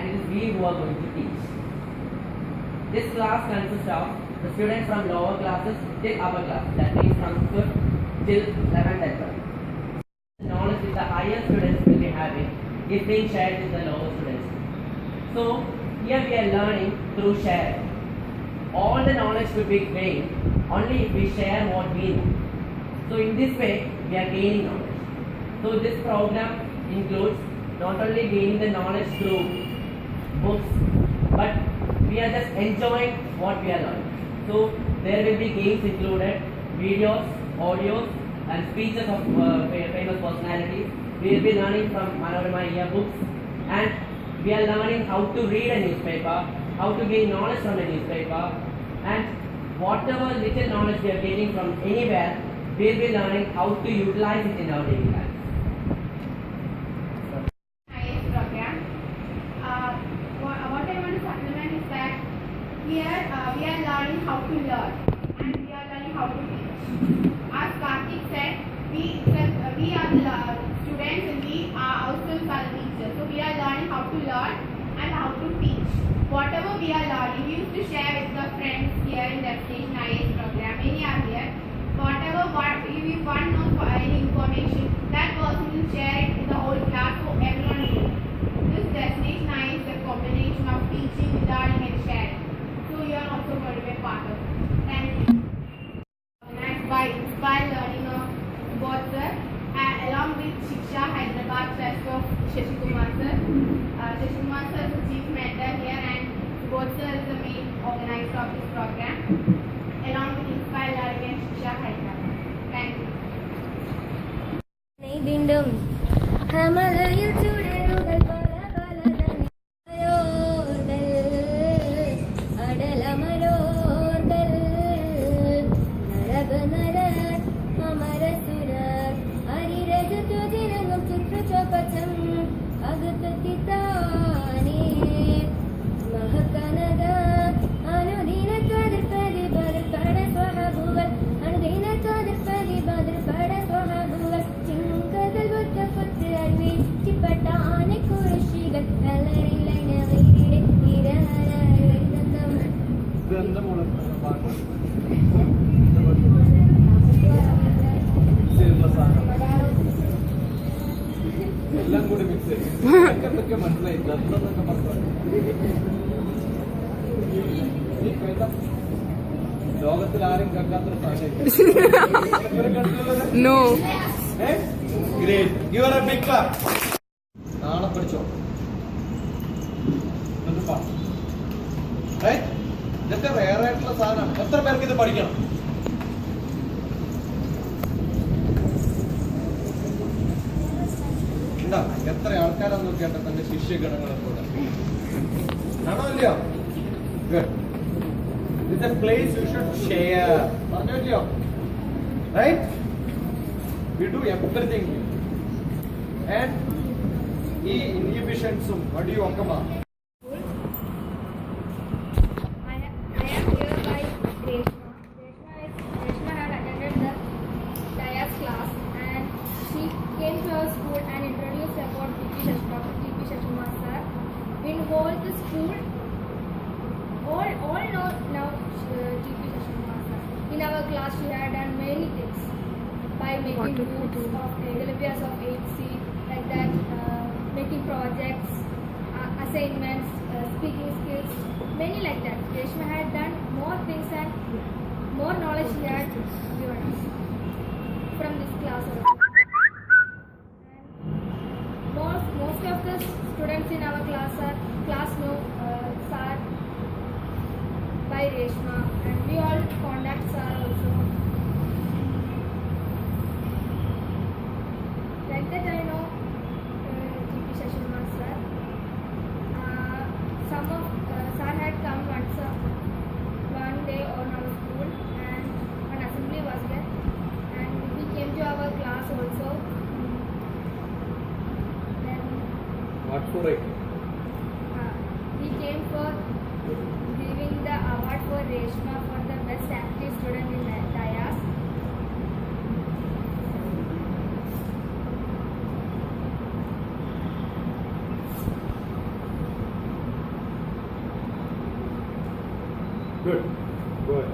and it is we who are going to teach. This class consists of the students from lower classes till upper classes, that means from 5th till 11th and 12th. The knowledge which the higher students will be having is being shared with the lower students. So here we are learning through sharing. All the knowledge could be gained only if we share what we know. So in this way we are gaining knowledge. So this program includes not only gaining the knowledge through books, but we are just enjoying what we are learning. So there will be games included, videos, audios and speeches of famous personalities. We will be learning from Manorama yearbooks, and we are learning how to read a newspaper, how to gain knowledge from a newspaper, and whatever little knowledge we are getting from anywhere, we will be learning how to utilize it in our daily life. IAS program. What I want to supplement is that here we are learning how to learn and we are learning how to teach. As Karthik said, we are the students and we are ourselves are the teachers. So we are learning how to learn and how to teach. Whatever we are learning, we used to share with the friends here in Destination IAS program. Many are here. Whatever if one knows any information, that person will share it in the whole class so everyone knows. This Destination IAS is a combination of teaching, learning and sharing. So you are also going to be a part of it. Thank you. Organized by Inspire Learning of Subodh sir, along with Shiksha Hyderabad Trust of Shashi Kumar sir. Shashi Kumar sir is the chief mentor here and Subodh sir is the main organizer of this program, along with Inspire Learning and Shiksha Hyderabad. Thank you. എല്ലാം കൂടി mix ചെയ്യും എന്തൊക്കെ മനസ്സിലായി ദത്തൊക്കെ മനസ്സിലായി ലോകത്തിൽ ആരും കേൾക്കാത്തൊരു സാധനം നാളെ പഠിച്ചോ ഇതൊക്കെ വേറെ ആയിട്ടുള്ള സാധനമാണ്. എത്ര പേർക്ക് ഇത് പഠിക്കണം? എത്ര ആൾക്കാരാന്ന് നോക്കിയാട്ടെ തന്റെ ശിഷ്യഗണങ്ങളെ പോലെ ആണോ ഇല്ലയോ? It's a place you should share. പറഞ്ഞോ ഇല്ലയോ? Right? We do everything here. And ഈ ഇൻഹിബിഷൻസും മടിയും ഒക്കെ മാറും. All the school, all know now DrTPS. In our class, she had done many things by making groups of Olympiads of 8C, like that, making projects, assignments, speaking skills, many like that. Reshma had done more things and more knowledge she had given us from this class. Most of the students in our class know Sir by Reshma, and we all contact Sir also. Like that I know DrTPS sir. Some of Sir had come one day on our school, and an assembly was there, and he came to our class also. What for it? He came for giving the award for Reshma for the best active student in IAS. Good. Go ahead.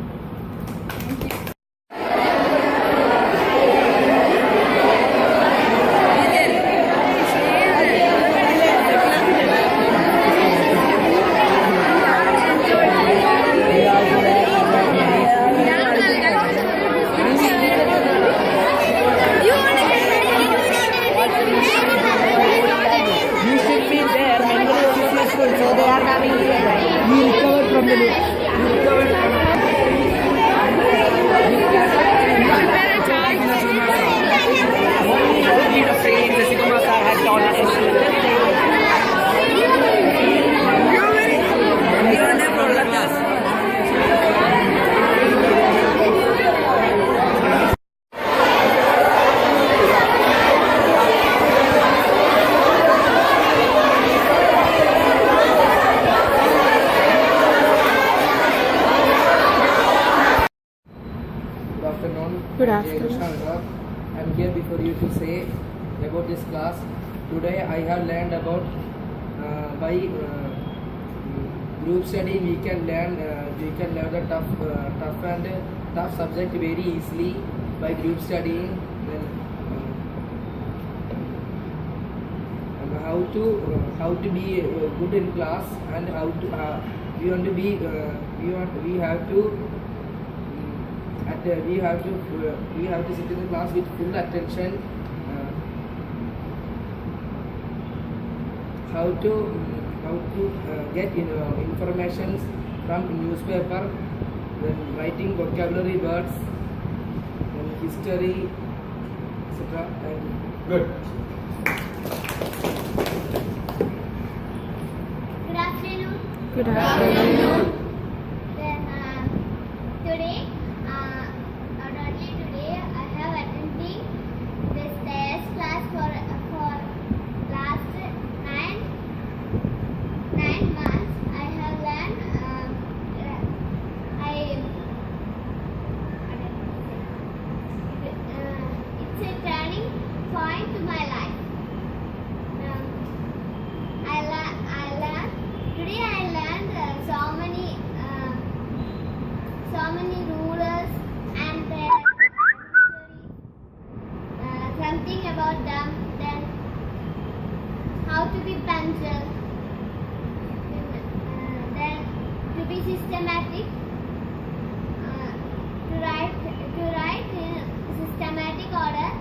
You should be there mentally successful, so they are having you recovered from the Good afternoon. I'm here before you to say about this class. Today I have learned about by group study we can learn the tough subject very easily by group studying. Then how to be good in class, and how to we want to be we have to sit in the class with full attention. How to get information from newspaper, then writing vocabulary words, then history, etc. Good. Good afternoon. Good afternoon. Then today, early today, I have attending this IAS class for last 9 months. I have learned. It's a turning point to my life. Today I learned so many rulers and their something about them. Then how to be punctual. Then to be systematic. To write in systematic order.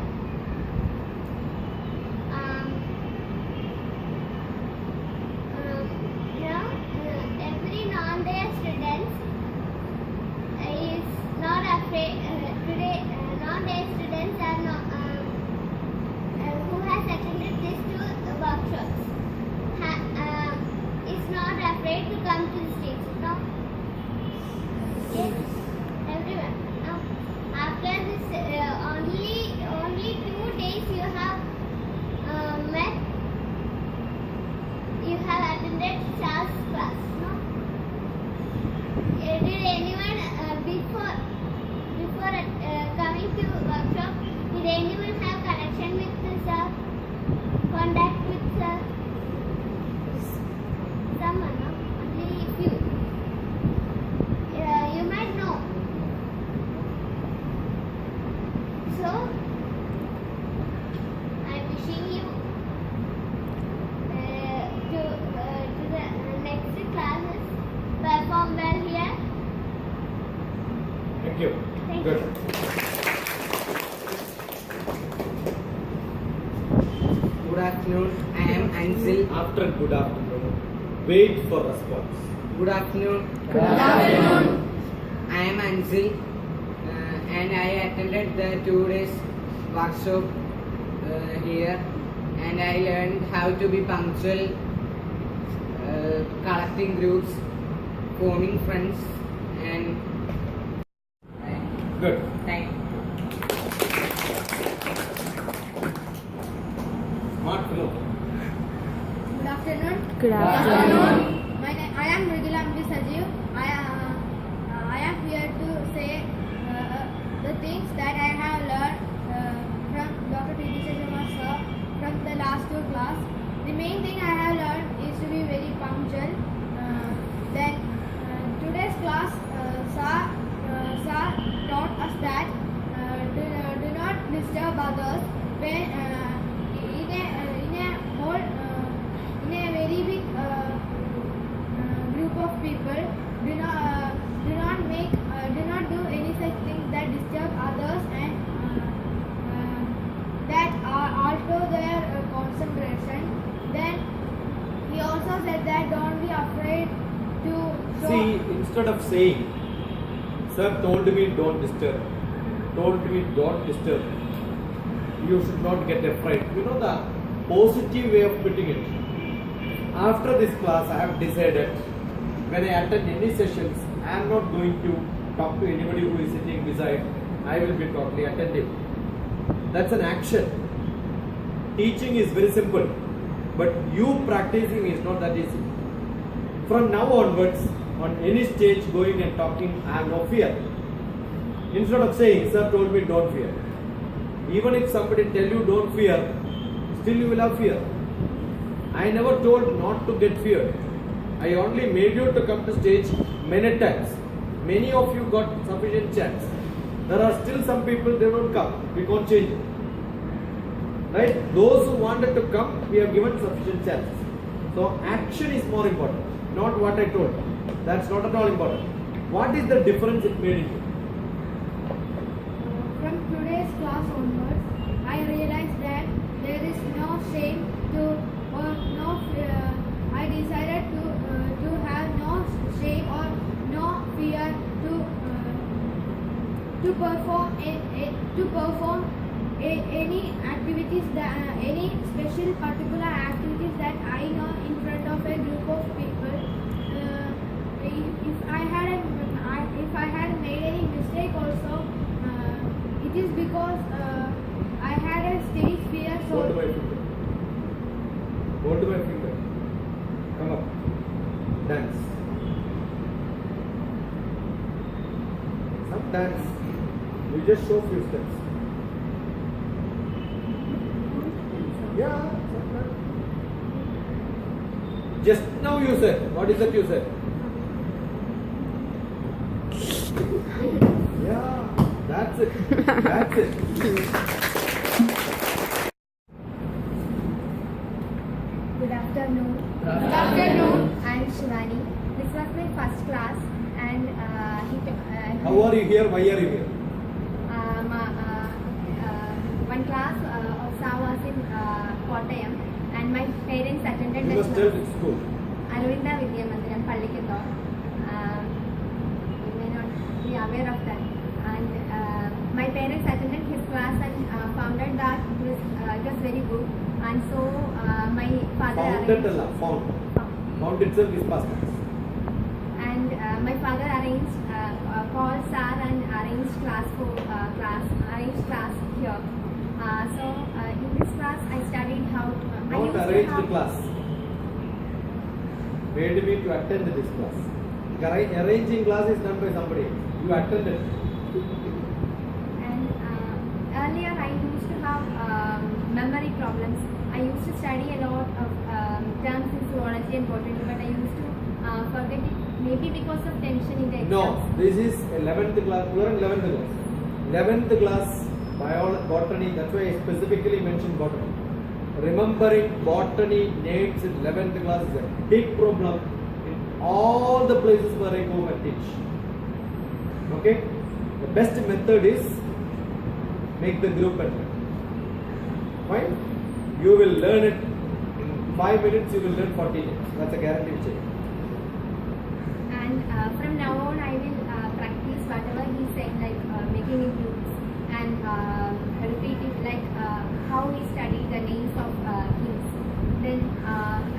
Every non-day students is not afraid. Today, non-day students are not who has attended these two workshops is not afraid to come to the stage. No. Yes, everyone. Now, after this, only 2 days you have met. You have attended Charles' class, no? Did anyone before coming to workshop? Did anyone have connection with the sir? Contact with sir? Someone, no? Only few. You might know. So, I'm wishing you to the next classes perform well here. Thank you. Thank Good. you. Good afternoon. I am Ansel. After good afternoon, wait for response. Good afternoon. Good afternoon. I am Ansel, and I attended the 2 days workshop here, and I learned how to be punctual, collecting groups, forming friends, and Good. thank you. Smart fellow. Good afternoon. Good afternoon. I am Mridula Sajiv. I am here to say the things that I have learned from DrTPS sir from the last 2 class. The main thing I have learned is to be very punctual. Then today's class So, See, instead of saying, sir told me don't disturb, you should not get afraid. You know the positive way of putting it. After this class, I have decided when I attend any sessions, I am not going to talk to anybody who is sitting beside. I will be totally attentive. That's an action. Teaching is very simple, but you practicing is not that easy. From now onwards, on any stage going and talking, I have no fear. Instead of saying, sir told me don't fear. Even if somebody tell you don't fear, still you will have fear. I never told not to get feared. I only made you to come to stage many times. Many of you got sufficient chance. There are still some people, they don't come. We can't change it. Right? Those who wanted to come, we have given sufficient chances. So action is more important, not what I told. That's not at all important. What is the difference it made in you? From today's class onwards, I realized that there is no shame to or no fear. I decided to have no shame or no fear to perform any activities any special particular activities that I know in front of a group of people. If I had made any mistake also, it is because I had a stage fear. So Hold my finger. Hold my finger. Come up. Dance. Some dance. You just show few steps. Yeah. Sometimes. Just now you said. What is that you said? Yeah. That's it. That's it. good afternoon. good afternoon. I am Shivani. This was my first class, and How are you here? Why are you here? one class of SA was in Kottayam, and my parents attended You the must tell class. which school. Arvinda Vidya Mandiram, Pallikittor. You may not be aware of that. And my parents attended his class and found out that it was very good. And so my father Founded arranged. Allah. Found. Found itself is past tense. And my father arranged called sir and arranged class here. So in this class I studied how I Not used to arrange the have- class. Made me to attend this class. Arranging class is done by somebody. You attended. And earlier I used to have memory problems. I used to study a lot of terms in zoology and botany, but I used to forget it, maybe because of tension in the exams. No, this is 11th class. You are in 11th class. 11th class botany. That's why I specifically mentioned botany. Remembering botany names in 11th class is a big problem in all the places where I go and teach. Okay? The best method is make the group better. Fine? You will learn it in 5 minutes, you will learn 40 minutes. That's a guaranteed check. And from now on I will practice whatever he said, like making it groups and repeat it, like how he studied the names of kings. Then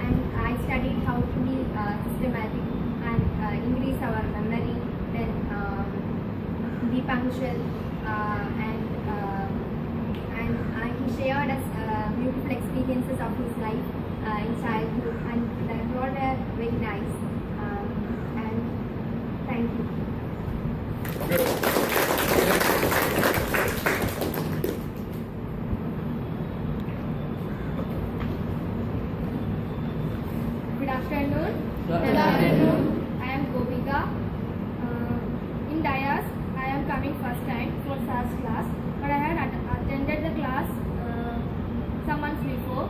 and I studied how to be systematic and increase our memory. Then be punctual and he shared us beautiful experiences of his life in childhood, and that all were very nice. And thank you. Good afternoon. Good afternoon. I am Gopika. In IAS, I am coming first time for SAS class, but I had attended the class some months before.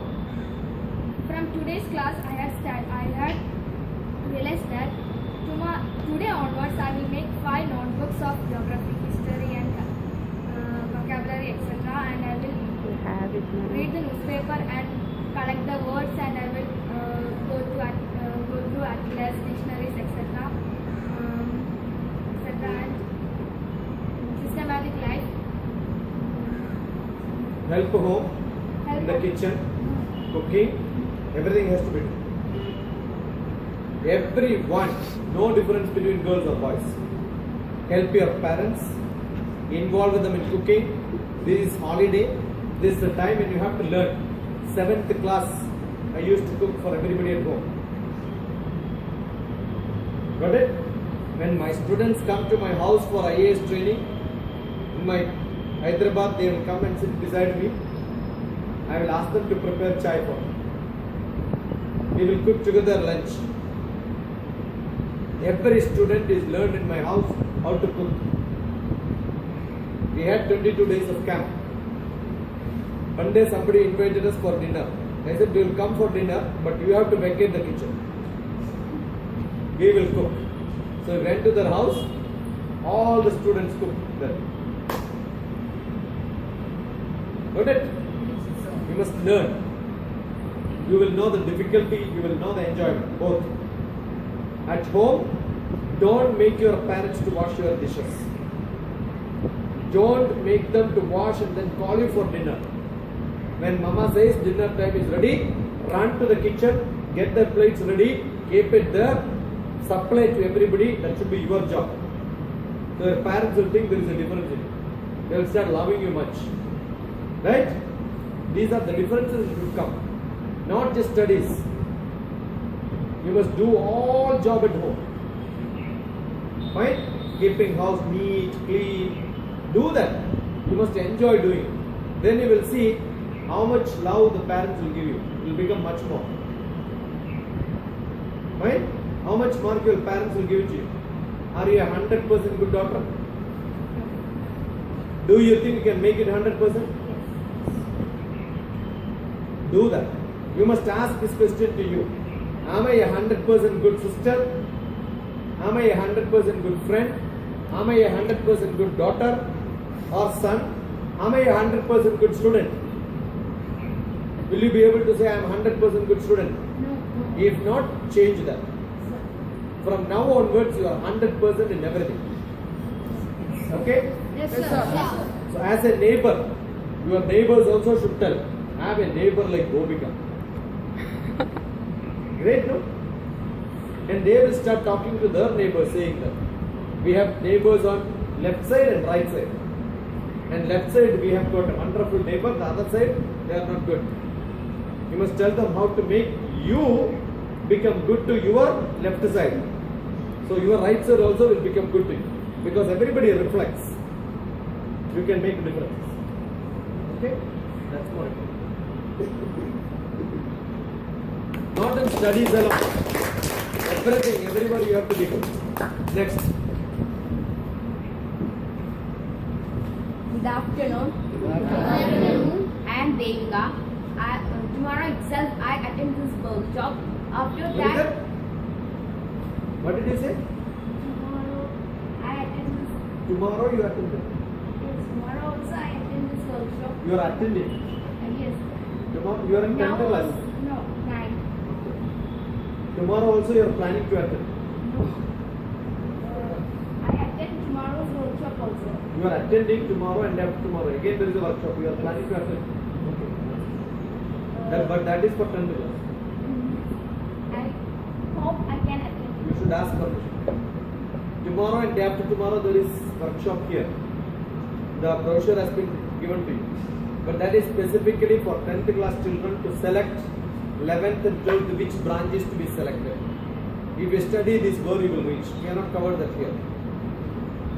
From today's class, I had realized that today onwards I will make 5 notebooks of geography, history, and vocabulary, etc. And I will read the newspaper and collect the words, and I will go through atlas, dictionaries, etc. help home, in the kitchen, cooking, everything has to be done. Everyone, no difference between girls or boys. Help your parents, involve them in cooking. This is holiday. This is the time when you have to learn. 7th class, I used to cook for everybody at home. Got it? When my students come to my house for IAS training, in my Hyderabad, they will come and sit beside me. I will ask them to prepare chai for me. We will cook together lunch. Every student is learned in my house how to cook. We had 22 days of camp. One day somebody invited us for dinner. I said, we will come for dinner, but you have to vacate the kitchen. We will cook. So we went to their house. All the students cooked there. Got it? You must learn. You will know the difficulty, you will know the enjoyment, both. At home, don't make your parents to wash your dishes. Don't make them to wash and then call you for dinner. When mama says dinner time is ready, run to the kitchen, get the plates ready, keep it there, supply to everybody. That should be your job. So your parents will think there is a difference in you. They will start loving you much. Right? These are the differences that should come. Not just studies. You must do all job at home. Fine? Keeping house neat, clean. Do that. You must enjoy doing it. Then you will see how much love the parents will give you. It will become much more. Fine? How much mark your parents will give to you? Are you a 100% good daughter? Do you think you can make it 100%? Do that. You must ask this question to you. Am I a 100% good sister? Am I a 100% good friend? Am I a 100% good daughter or son? Am I a 100% good student? Will you be able to say I am 100% good student? No. If not, change that. From now onwards, you are 100% in everything. Okay? Yes, sir. So as a neighbor, your neighbors also should tell, I have a neighbor like Gobika. Great, no? And they will start talking to their neighbors saying that. We have neighbors on left side and right side. And left side we have got a wonderful neighbor, the other side they are not good. You must tell them how to make you become good to your left side. So your right side also will become good to you. Because everybody reflects. You can make a difference. Okay? That's more important. Not in studies alone. Everything, everybody you have to be good. Next. Good afternoon. I am Devika. Tomorrow itself I attend this workshop. After What is that, that? What did you say? tomorrow I attend this. Tomorrow you attend it. Yes, tomorrow also I attend this workshop. You are attending. Yes. Tomorrow you are in 10th class. No, 9. Tomorrow also you are planning to attend. No. I attend tomorrow's workshop also. You are attending tomorrow and after tomorrow. Again there is a workshop. You are planning to attend. But that is for 10th class. I hope I can attend. You should ask permission. Tomorrow and day after tomorrow there is workshop here. The brochure has been given to you. But that is specifically for 10th class children to select 11th and 12th which branch is to be selected. If you study this, where you will reach. We cannot cover that here.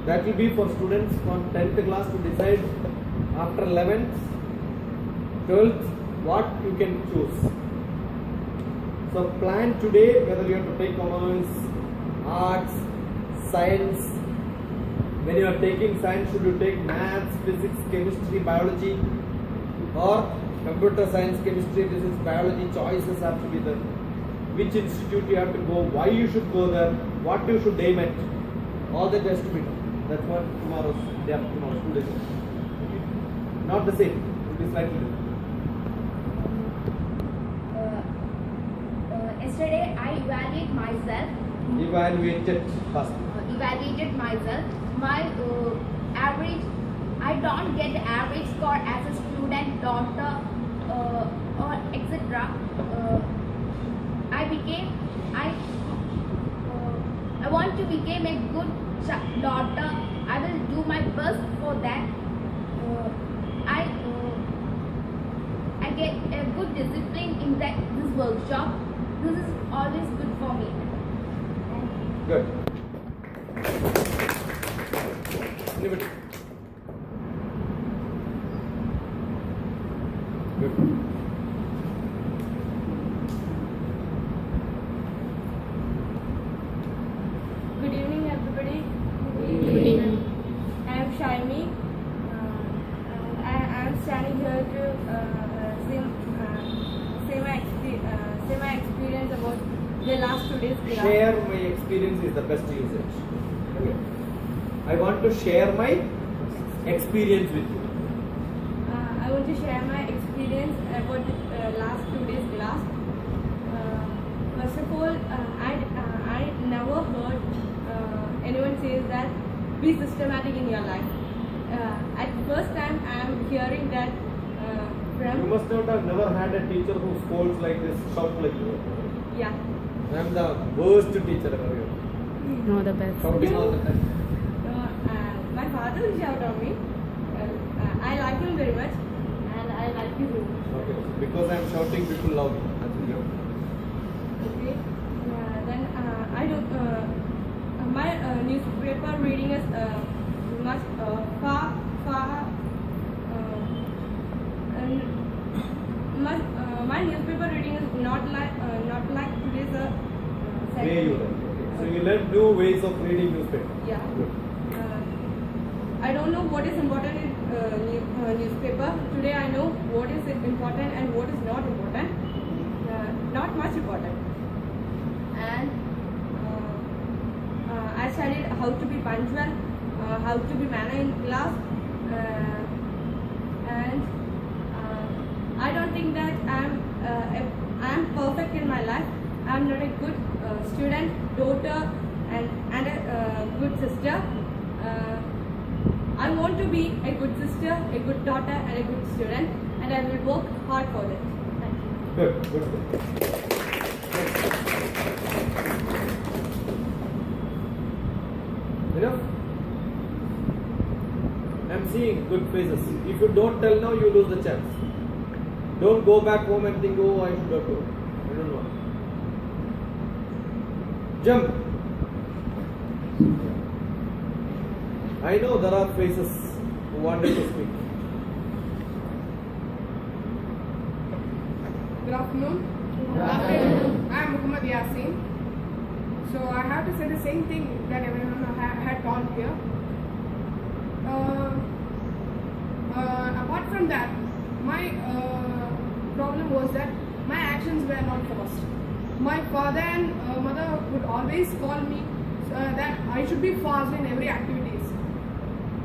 That will be for students from 10th class to decide after 11th, 12th what you can choose. So plan today whether you have to take commerce, arts, science. When you are taking science, should you take maths, physics, chemistry, biology, or computer science, chemistry, physics, biology? Choices have to be there. Which institute you have to go, why you should go there, what you should aim at. All that has to be done. That's what tomorrow's day after tomorrow school is. Not the same. It is slightly different. Yesterday I evaluated myself. Evaluated first. Evaluated myself. My average I don't get the average score as a student, doctor, or etc. I want to become a good daughter. I will do my best for that. I get a good discipline in this workshop. This is always good for me. Good. Anybody? Good. Good evening, everybody. Good evening. I am Shaimi. I am standing here to say my experience about the last 2 days class. Share my experience is the best usage. Okay. I want to share my experience with you. I want to share my experience about the last 2 days class. First of all, I never heard anyone says that be systematic in your life. At first time, I am hearing that You from must not have never had a teacher who scolds like this, shout like you. yeah. I am the worst teacher ever. No, the best. Shouting all the time. My father will shout on me. I like him very much, and I like you very much. Okay. Because I am shouting, people love me. That's it. Okay. Then I don't. My newspaper reading is much far. My newspaper reading is not like today's Way you learn. Okay. So you learn new ways of reading newspaper. Yeah. Good. I don't know what is important in newspaper. Today I know what is important and what is not important. Not much important. And I studied how to be punctual, how to be manner in class, and I don't think that I am perfect in my life. I am not a good student, daughter, and a good sister. I want to be a good sister, a good daughter, and a good student, and I will work hard for it. Thank you. Good. Enough? I'm seeing good faces. If you don't tell now, you lose the chance. Don't go back home and think, oh, I should have told. I don't know. Jump. I know there are faces who wanted to speak. Good afternoon. Good afternoon. I am Muhammad Yasin. So I have to say the same thing that everyone had taught here. Apart from that, my problem was that my actions were not forced. My father and mother would always call me that I should be fast in every activities.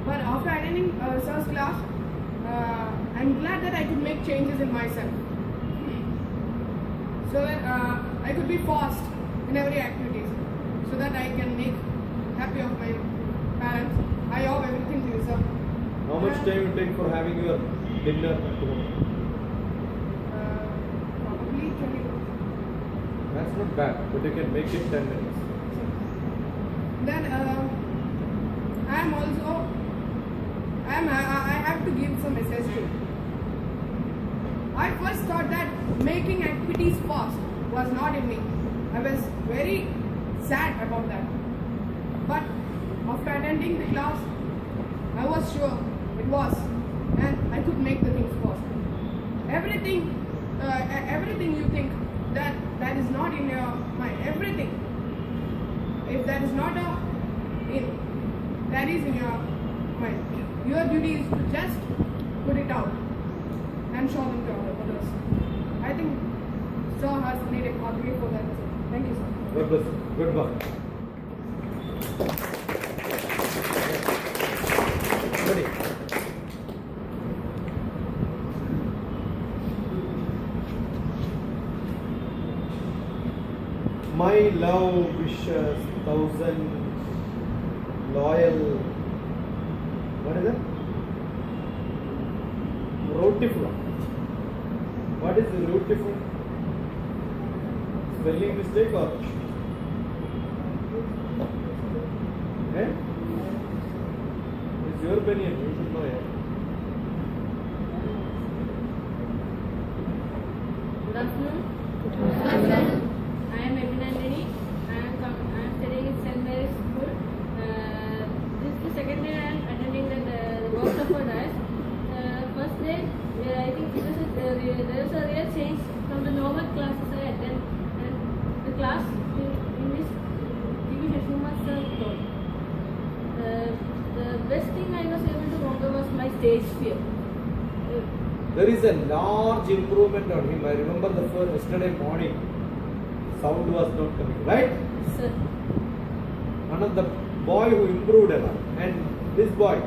But after attending sir's class, I'm glad that I could make changes in myself. So that I could be fast in every activities, so that I can make happy of my parents. I owe everything to you, sir. How much time you take for having your dinner at home? Probably 20 minutes. That's not bad, but you can make it 10 minutes. Then I have to give some message to you. I first thought that making activities fast was not in me. I was very sad about that. But after attending the class, I was sure it was, and I could make the things fast. Everything you think that is not in your mind. Everything, if that is not that is in your mind. Your duty is to just put it out and show them to others. I think sir has made a contribution for that. Thank you, sir. God bless you. Good work. Ready? My love wishes 1,000 loyal. What is it? Beautiful. What is beautiful? Spelling mistake or? Eh? It's your opinion. You should know it. Good afternoon. I am Abhinandini. I am studying in St. Mary's School. This is the second day I am attending the workshop for DrTPS. First day, I think there is a real change from the normal classes I attend, and the class in this TV Shashuma sir taught. The best thing I was able to conquer was my stage fear. There is a large improvement on him. I remember the first yesterday morning, sound was not coming, right? Sir. One of the boy who improved a lot, and this boy,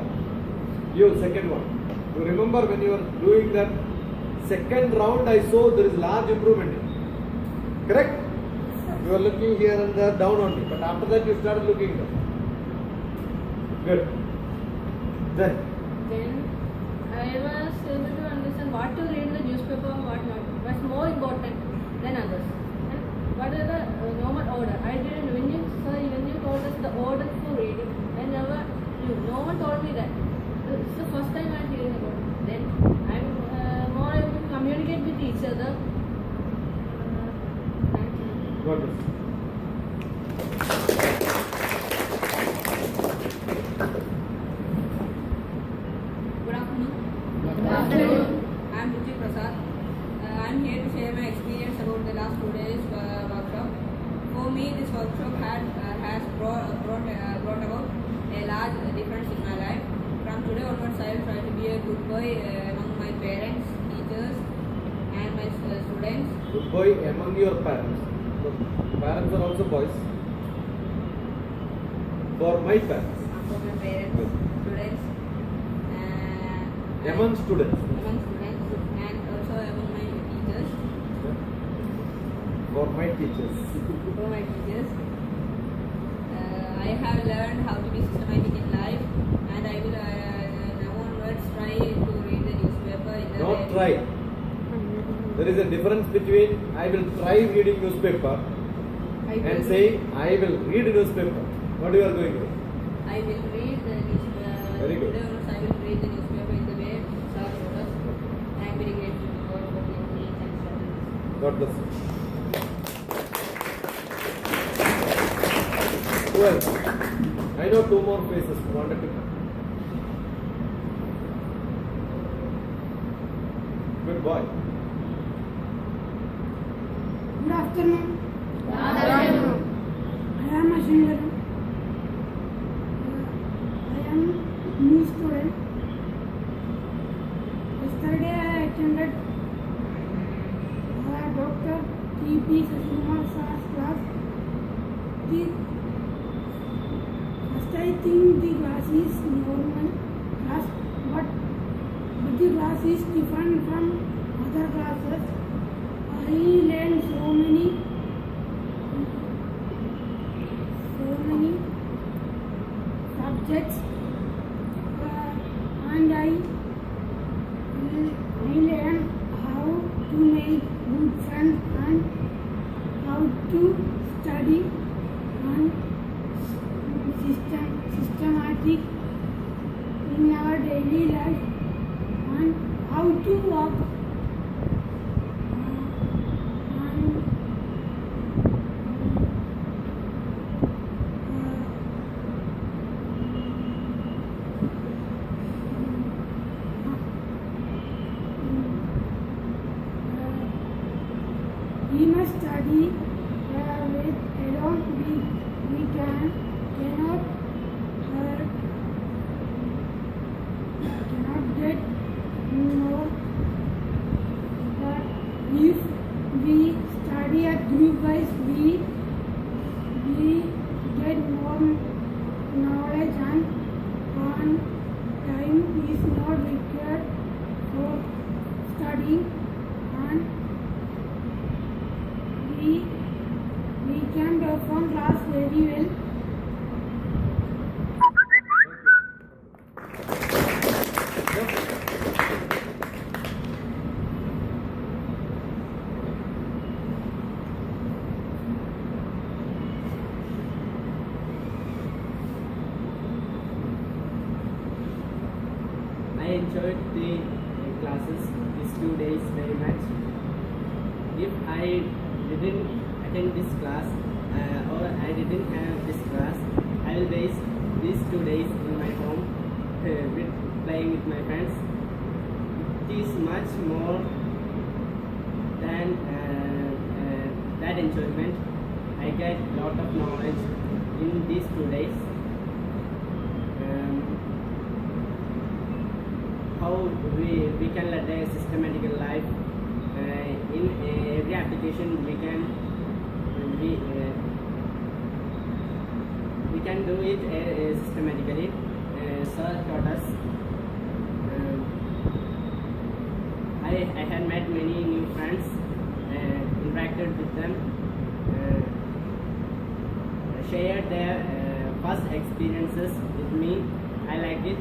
you second one. You remember when you were doing that second round, I saw there is large improvement. Correct? You were looking here and there down only, but after that you started looking down. Good. Then I was able to understand what to read in the newspaper and what not. What's more important than others. And what is the normal order? I didn't, when you told us the order for reading, I never knew. No one told me that. It's the first time I'm hearing about it. Then I'm more able to communicate with each other. Thank you. God bless. Good afternoon. I am DrTPS. I am here to share my experience about the last 2 days workshop. For me, this workshop has brought about a large difference in my life. From today onwards, I will try to be a good boy among my parents, teachers, and my students. Good boy among your parents. The parents are also boys. For my parents. For my parents, students, Among students. and also among my teachers. For my teachers. For my teachers. I have learned how to be systematic in life, and I will now onwards try to read the newspaper in the Not try. There is a difference between I will try reading newspaper and saying I will read newspaper. What you are going to do? I will read the newspaper. Very good. Today onwards I will read the newspaper in the way sir showed us. I am very grateful to God for giving me and studying. God bless you. Who else? I know two more faces who wanted to come. Good boy. Good afternoon. I am Ashingaru. I am new student. Yesterday I attended DrTPS class. First I think the class is normal class, but the class is different from other classes. I learned so many subjects, and I learned how to make good friends and how to study and systematic in our daily life and how to walk. We must study with alone. We cannot get more. But if we study at group wise, we get more knowledge, and time is not required for studying, and we can perform class very well. enjoyed the classes these 2 days very much. If I didn't attend this class or I didn't have this class, I will waste these 2 days in my home with playing with my friends. It is much more than that enjoyment. I get lot of knowledge in these 2 days. How we can lead a systematical life. In every application we can do it systematically. Sir taught us. I had met many new friends, interacted with them, shared their first experiences with me. I liked it.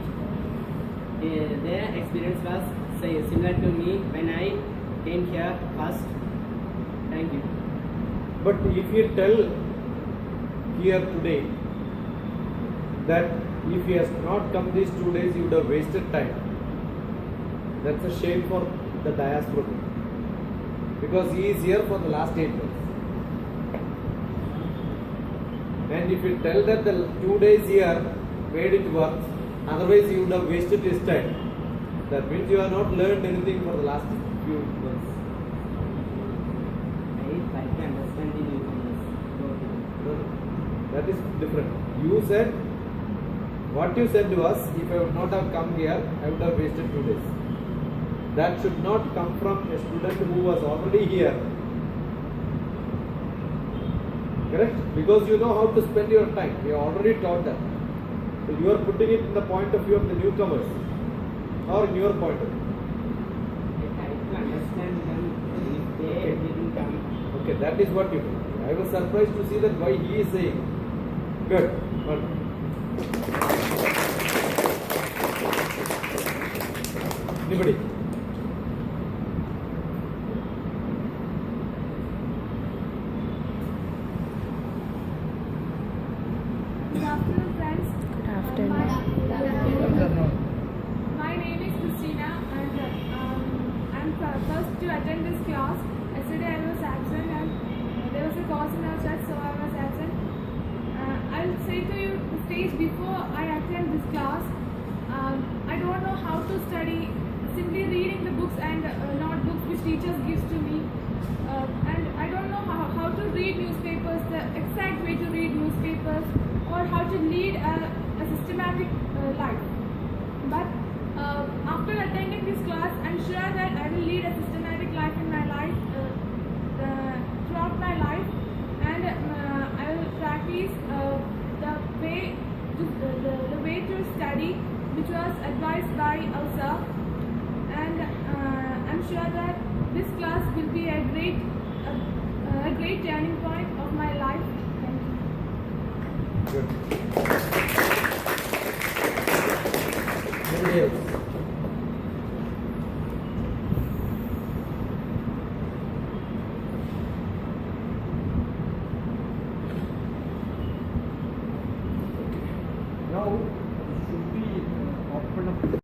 Their experience was similar to me when I came here first. Thank you. But if you tell here today that if he has not come these 2 days, you would have wasted time. That's a shame for the diaspora, because he is here for the last 8 months. And if you tell that the 2 days here made it worth, otherwise you would have wasted his time. That means you have not learned anything for the last few months. I try to understand the newcomers. No, that is different. You said, what you said was, if I would not have come here, I would have wasted 2 days. That should not come from a student who was already here. Correct? Because you know how to spend your time. We have already taught that. So you are putting it in the point of view of the newcomers, or in your point of view. I try to understand them if they didn't come. Okay, that is what you do. I was surprised to see that why he is saying. Good. One. Anybody? Good afternoon, friends. Good afternoon. My name is Christina, and I'm first to attend this class. Yesterday I was absent, and there was a course in our church, so I was absent. I'll say to you the stage before I attend this class. I don't know how to study. Simply reading the books and notebooks which teachers gives to me, and I don't know how to read newspapers, the exact way to read newspapers, or how to lead a systematic life. But after attending this class, I'm sure that I will lead a systematic life in my life, throughout my life, and I will practice the way to study, which was advised by our sir. And I'm sure that this class will be a great turning point of my life. Thank you. Good. Anybody else?